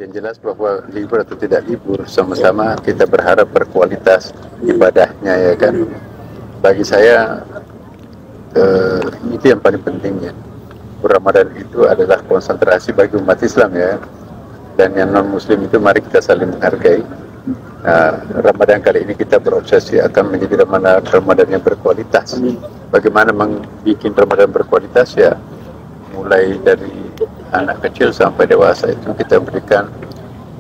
Yang jelas bahwa libur atau tidak libur, sama-sama kita berharap berkualitas ibadahnya, ya kan. Bagi saya itu yang paling pentingnya. Ramadan itu adalah konsentrasi bagi umat Islam, ya. Dan yang non Muslim itu mari kita saling menghargai. Ramadan kali ini kita berobsesi akan menjadi Ramadan yang berkualitas. Bagaimana membuat Ramadan berkualitas, ya, mulai dari anak kecil sampai dewasa itu kita berikan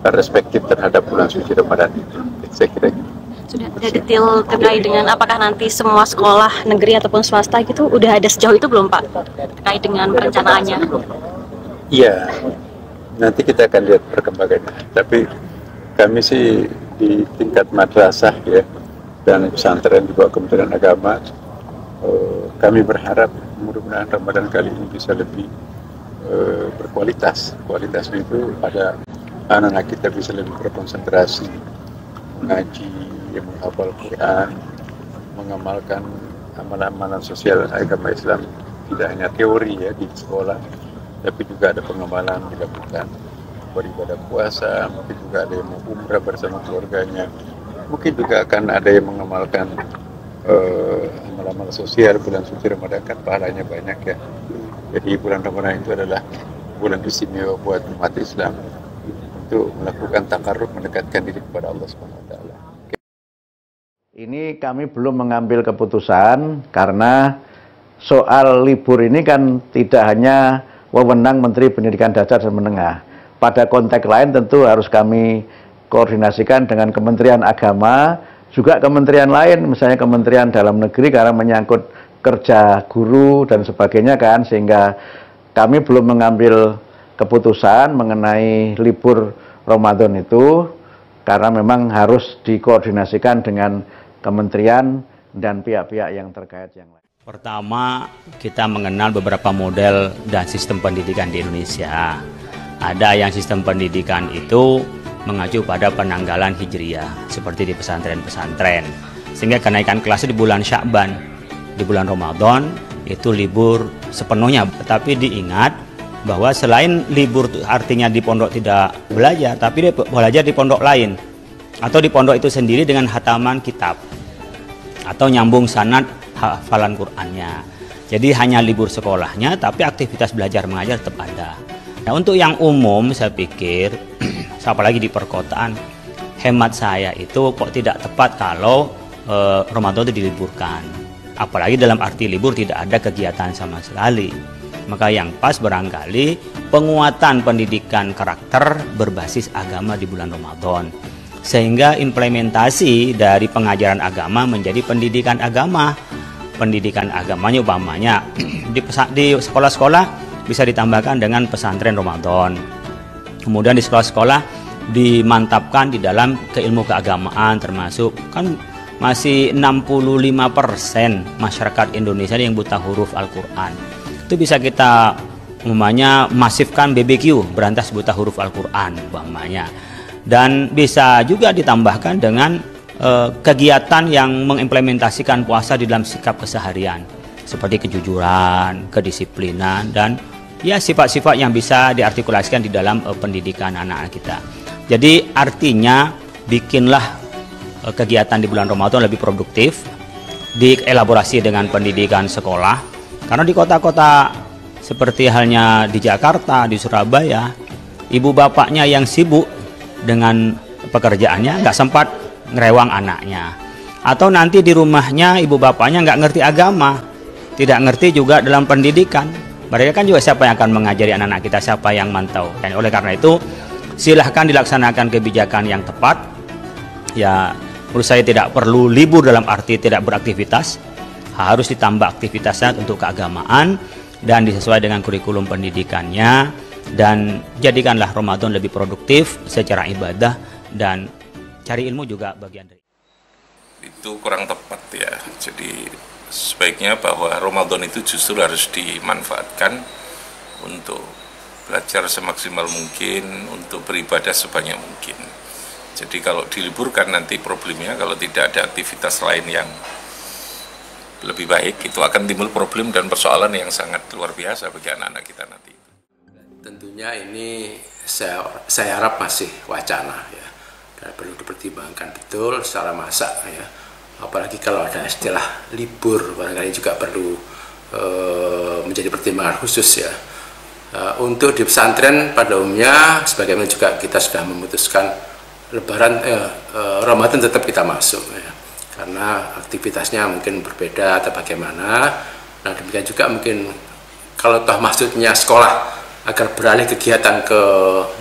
perspektif terhadap bulan suci Ramadan itu. Saya kira gitu. Sudah ada detail terkait dengan apakah nanti semua sekolah negeri ataupun swasta gitu udah ada sejauh itu belum Pak terkait dengan perencanaannya? Iya, nanti kita akan lihat perkembangannya. Tapi kami sih di tingkat madrasah, ya, dan pesantren di bawah Kementerian Agama, kami berharap mudah-mudahan Ramadan kali ini bisa lebih berkualitas. Kualitasnya itu pada anak-anak kita bisa lebih berkonsentrasi, mengaji, menghafal Quran, mengamalkan amalan-amalan sosial agama Islam. Tidak hanya teori, ya, di sekolah, tapi juga ada pengamalan dilakukan. Beribadah puasa, mungkin juga ada yang mau umrah bersama keluarganya, mungkin juga akan ada yang mengamalkan amal-amal sosial. Bulan suci Ramadan kan pahalanya banyak, ya. Jadi bulan Ramadan itu adalah bulan istimewa buat umat Islam untuk melakukan takarrub, mendekatkan diri kepada Allah SWT. Ini kami belum mengambil keputusan karena soal libur ini kan tidak hanya wewenang Menteri Pendidikan Dasar dan Menengah. Pada konteks lain tentu harus kami koordinasikan dengan Kementerian Agama, juga kementerian lain, misalnya Kementerian Dalam Negeri karena menyangkut kerja guru dan sebagainya kan, sehingga kami belum mengambil keputusan mengenai libur Ramadan itu karena memang harus dikoordinasikan dengan kementerian dan pihak-pihak yang terkait yang lain. Pertama, kita mengenal beberapa model dan sistem pendidikan di Indonesia. Ada yang sistem pendidikan itu mengacu pada penanggalan Hijriyah, seperti di pesantren-pesantren. Sehingga kenaikan kelasnya di bulan Sya'ban, di bulan Ramadan, itu libur sepenuhnya. Tetapi diingat bahwa selain libur artinya di pondok tidak belajar, tapi dia belajar di pondok lain. Atau di pondok itu sendiri dengan hataman kitab. Atau nyambung sanad hafalan Qur'annya. Jadi hanya libur sekolahnya, tapi aktivitas belajar mengajar tetap ada. Nah, untuk yang umum saya pikir, apalagi di perkotaan, hemat saya itu kok tidak tepat kalau Ramadan itu diliburkan. Apalagi dalam arti libur tidak ada kegiatan sama sekali. Maka yang pas barangkali penguatan pendidikan karakter berbasis agama di bulan Ramadan. Sehingga implementasi dari pengajaran agama menjadi pendidikan agama. Pendidikan agamanya umpamanya di sekolah-sekolah bisa ditambahkan dengan pesantren Ramadan. Kemudian di sekolah-sekolah dimantapkan di dalam keilmu keagamaan, termasuk kan masih 65% masyarakat Indonesia yang buta huruf Al-Quran. Itu bisa kita umpamanya masifkan BBQ, berantas buta huruf Al-Quran umpamanya. Dan bisa juga ditambahkan dengan kegiatan yang mengimplementasikan puasa di dalam sikap keseharian, seperti kejujuran, kedisiplinan, dan ya sifat-sifat yang bisa diartikulasikan di dalam pendidikan anak-anak kita. Jadi artinya bikinlah kegiatan di bulan Ramadan lebih produktif, dielaborasi dengan pendidikan sekolah. Karena di kota-kota seperti halnya di Jakarta, di Surabaya, ibu bapaknya yang sibuk dengan pekerjaannya nggak sempat ngerewang anaknya. Atau nanti di rumahnya ibu bapaknya nggak ngerti agama, tidak ngerti juga dalam pendidikan. Mereka kan juga siapa yang akan mengajari anak-anak kita, siapa yang mantau. Dan oleh karena itu silahkan dilaksanakan kebijakan yang tepat. Ya, menurut saya tidak perlu libur dalam arti tidak beraktivitas, harus ditambah aktivitasnya untuk keagamaan dan disesuaikan dengan kurikulum pendidikannya, dan jadikanlah Ramadan lebih produktif secara ibadah dan cari ilmu juga bagian dari itu. Kurang tepat, ya. Jadi sebaiknya bahwa Ramadan itu justru harus dimanfaatkan untuk belajar semaksimal mungkin, untuk beribadah sebanyak mungkin. Jadi kalau diliburkan nanti problemnya kalau tidak ada aktivitas lain yang lebih baik, itu akan timbul problem dan persoalan yang sangat luar biasa bagi anak-anak kita nanti. Tentunya tentunya ini saya harap masih wacana ya, dan perlu dipertimbangkan betul secara masak ya. Apalagi kalau ada istilah libur, barangkali juga perlu menjadi pertimbangan khusus ya. Untuk di pesantren pada umumnya, sebagaimana juga kita sudah memutuskan Ramadan tetap kita masuk ya, karena aktivitasnya mungkin berbeda atau bagaimana. Nah demikian juga mungkin kalau toh maksudnya sekolah agar beralih kegiatan ke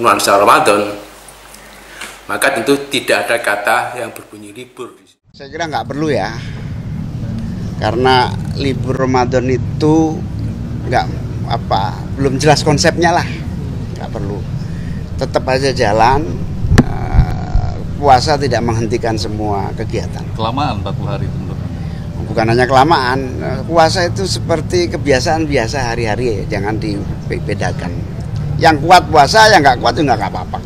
nuansa Ramadan, maka tentu tidak ada kata yang berbunyi libur. Saya kira nggak perlu ya, karena libur Ramadan itu belum jelas konsepnya lah, nggak perlu. Tetap aja jalan, puasa tidak menghentikan semua kegiatan. Kelamaan 40 hari itu. Bukan hanya kelamaan, puasa itu seperti kebiasaan biasa hari-hari, jangan dibedakan. Yang kuat puasa, yang nggak kuat juga nggak apa-apa.